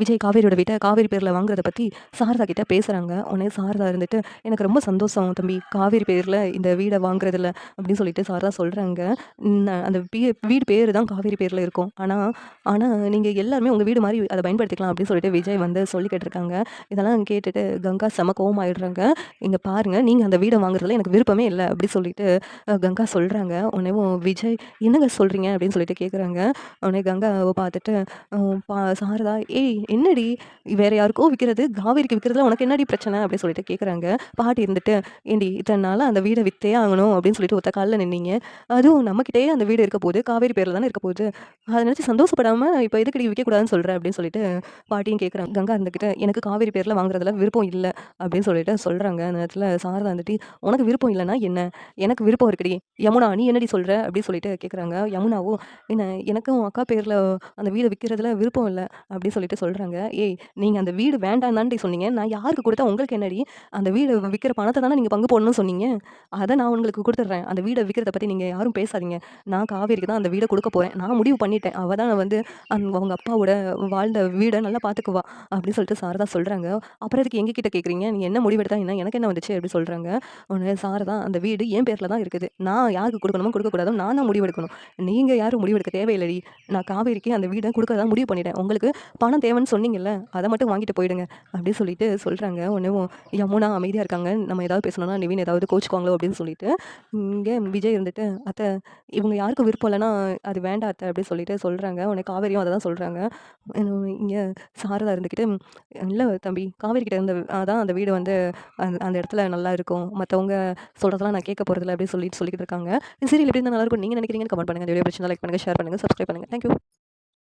விஜய் காவேரியோட வீட்ட காவேரி பேர்ல வாங்குறத பத்தி சாரதா கிட்ட பேசுறாங்க. உடனே சாரதா இருந்துட்டு, "எனக்கு ரொம்ப சந்தோஷம் தம்பி. காவேரி பேர்ல இந்த வீட வாங்குறதுல" அப்படின்னு சொல்லிட்டு சாரதா சொல்றாங்க. அந்த வீடு பேரு தான் காவேரி பேர்ல இருக்கும். ஆனா ஆனா நீங்க எல்லாருமே உங்க வீடு மாரி அத பயன்படுத்திக்கலாம் அப்படின்னு சொல்லிட்டு விஜய் வந்து சொல்லிக்கிட்டு இருக்காங்க. இதெல்லாம் கேட்டுட்டு கங்கா செம கோவமாயிடுறாங்க. "இங்க பாருங்க, நீங்க அந்த வீட வாங்குறதுல எனக்கு விருப்பமே இல்ல" அப்படி சொல்லிட்டு கங்கா சொல்றாங்க. உடனேவும் விஜய், "என்னங்க சொல்றீங்க?" அப்படின்னு சொல்லிட்டு கேட்குறாங்க. உடனே கங்காவ பார்த்துட்டு அ சாரதா, "ஏய் என்னடி வேற யாருக்கோ விக்கிறது, காவேரிக்கு விக்கிறதுல உனக்கு என்னடி பிரச்சனை?" அப்படின்னு சொல்லிட்டு கேட்குறாங்க. பாட்டி இருந்துட்டு, "ஏண்டி இத்தன நாளா அந்த வீட வித்தே ஆகணும் அப்படின்னு சொல்லிட்டு ஒத்த கால்ல நின்னீங்க. அதுவும் நம்மகிட்டயே அந்த வீடு இருக்க போகுது. காவேரி பேர்ல தானே இருக்க போகுது. அத நினைச்சு சந்தோஷப்படாம இப்ப எதுக்குடி விக்கக்கூடாதுன்னு சொல்ற?" அப்படின்னு சொல்லிட்டு பாட்டியும் கேட்குறாங்க. கங்கா இருந்துகிட்டு, "எனக்கு காவேரி பேர்ல வாங்குறதுல விருப்பம் இல்ல" அப்படின்னு சொல்லிட்டு சொல்றாங்க. அந்த நேரத்துல சாரதா வந்துட்டு, "உனக்கு விருப்பம் இல்லன்னா என்ன? எனக்கு விருப்பம் இருக்குடி. யமுனா நீ என்னடி சொல்ற?" அப்படின்னு சொல்லிட்டு கேட்குறாங்க. யமுனாவும், "என்ன எனக்கும் அக்கா பேர்ல அந்த வீட விக்கிறதுல விருப்பம் இல்ல" அப்படின்னு சொல்லிட்டு சொல்றாங்க. "ஏய் நீங்க அந்த வீடு வேண்டான்னு தான்டி சொன்னீங்க. நான் யாருக்கு குடுத்தா உங்களுக்கு என்னடி? அந்த வீடு விக்கிற பணத்த தானே நீங்க பங்கு போடணும்னு சொன்னீங்க. அத நான் உங்களுக்கு குடுத்துடுறேன். அந்த வீட விக்கிறத பத்தி நீங்க யாரும் பேசாதீங்க. நான் காவேரிக்கு தான் அந்த வீட குடுக்க போறேன். நான் முடிவு பண்ணிட்டேன். அவ தான் வந்து அவங்க அப்பாவோட வாழ்ந்த வீட நல்லா பாத்துக்குவா" அப்படின்னு சொல்லிட்டு சாரதா சொல்றாங்க. "அப்புறம் எதுக்கு எங்ககிட்ட கேட்குறீங்க? நீங்க என்ன முடிவெடுத்தா என்ன? எனக்கு என்ன வந்துச்சு?" அப்படி சொல்றாங்க. உடனே சாரதா, "அந்த வீடு என் பேர்ல தான் இருக்குது. நான் யாருக்கு குடுக்கணுமோ குடுக்கக்கூடாதோ நான் தான் முடிவெடுக்கணும். நீங்க யாரும் முடிவெடுக்க தேவையில்லடி. நான் காவேரிக்கு அந்த வீட குடுக்கறதா முடிவு பண்ணிட்டேன். உங்களுக்கு பணம் தேவைன்னு சொன்னீங்கல்ல, அத மட்டும் வாங்கிட்டு போயிடுங்க" அப்படின்னு சொல்லிட்டு சொல்றாங்க. உடனேவும் யமுனா அமைதியா இருக்காங்க. நம்ம ஏதாவது பேசணும்னா நிவின் ஏதாவது கோச்சுக்குவாங்களோ அப்படின்னு சொல்லிட்டு, இங்க விஜய் இருந்துட்டு, "அத்தை இவங்க யாருக்கும் விருப்பம் இல்லன்னா, அது வேண்டாம் அத்தை" அப்படின்னு சொல்லிட்டு சொல்றாங்க. உடனே காவேரியும் அத தான் சொல்றாங்க. இங்க சாரதா இருந்துகிட்டு, "இல்ல தம்பி, காவேரி கிட்ட இருந்த அதான் அந்த வீடு வந்து அந்த இடத்துல நல்லா இருக்கும். மத்தவங்க சொல்றதெல்லாம் நான் கேட்க போறதில்ல" அப்படின்னு சொல்லிட்டு சொல்லிக்கிட்டு இருக்காங்க. இந்த சீரியல் எப்படி இருந்தா நல்லாயிருக்கும்னு நீங்க நினைக்கிறீங்கன்னு கமெண்ட் பண்ணுங்க. இந்த வீடியோ பிடிச்சிருந்தா லைக் பண்ணுங்க, ஷேர் பண்ணுங்க, சப்ஸ்கிரைப் பண்ணுங்க. Thank you.